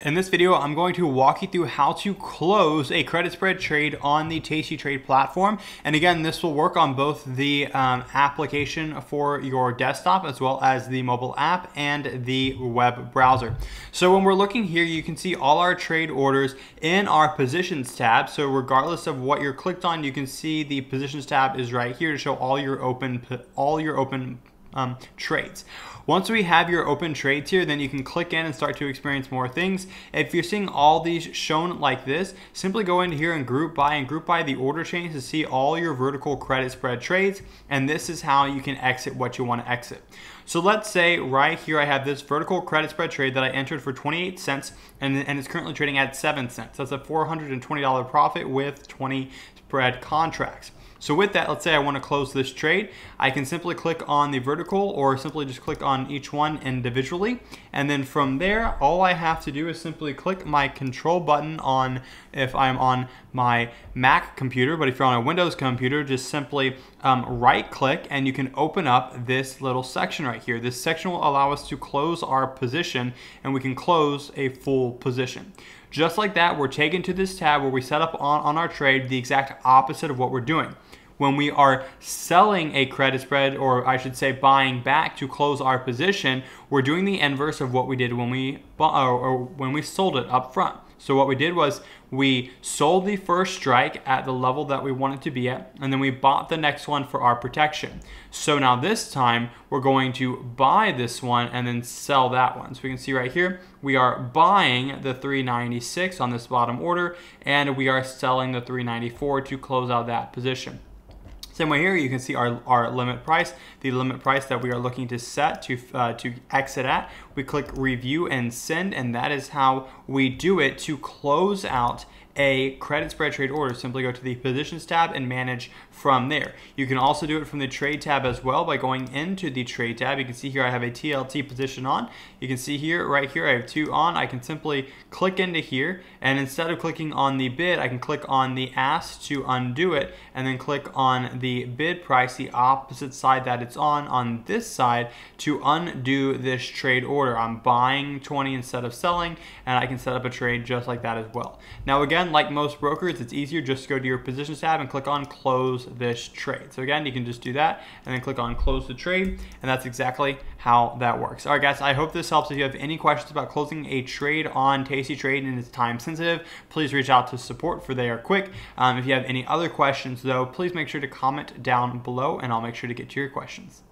In this video, I'm going to walk you through how to close a credit spread trade on the TastyTrade platform. And again, this will work on both the application for your desktop as well as the mobile app and the web browser. So when we're looking here, you can see all our trade orders in our positions tab. So regardless of what you're clicked on, you can see the positions tab is right here to show all your open trades. Once we have your open trades here, then you can click in and start to experience more things. If you're seeing all these shown like this, simply go into here and group by the order chains to see all your vertical credit spread trades. And this is how you can exit what you want to exit. So let's say right here I have this vertical credit spread trade that I entered for 28 cents and it's currently trading at 7 cents. That's a $420 profit with 20 spread contracts. So with that, let's say I want to close this trade. I can simply click on the vertical or simply just click on each one individually. And then from there, all I have to do is simply click my control button on if I'm on my Mac computer, but if you're on a Windows computer, just simply right click and you can open up this little section right here. This section will allow us to close our position and we can close a full position. Just like that, we're taken to this tab where we set up on our trade the exact opposite of what we're doing. When we are selling a credit spread, or I should say buying back to close our position, we're doing the inverse of what we did when we sold it up front. So what we did was we sold the first strike at the level that we wanted to be at, and then we bought the next one for our protection. So now this time we're going to buy this one and then sell that one. So we can see right here, we are buying the 396 on this bottom order, and we are selling the 394 to close out that position. Same way here, you can see our limit price, the limit price that we are looking to set to exit at. We click review and send, and that is how we do it to close out a credit spread trade order. Simply go to the positions tab and manage from there. You can also do it from the trade tab as well by going into the trade tab. You can see here I have a TLT position on. You can see here, right here, I have 2 on. I can simply click into here, and instead of clicking on the bid, I can click on the ask to undo it, and then click on the bid price, the opposite side that it's on this side, to undo this trade order. I'm buying 20 instead of selling, and I can set up a trade just like that as well. Now again, like most brokers, it's easier just to go to your positions tab and click on close this trade. So again, you can just do that and then click on close the trade, and that's exactly how that works. All right, guys, I hope this helps. If you have any questions about closing a trade on TastyTrade and it's time sensitive, please reach out to support, for they are quick. If you have any other questions though, please make sure to comment down below and I'll make sure to get to your questions.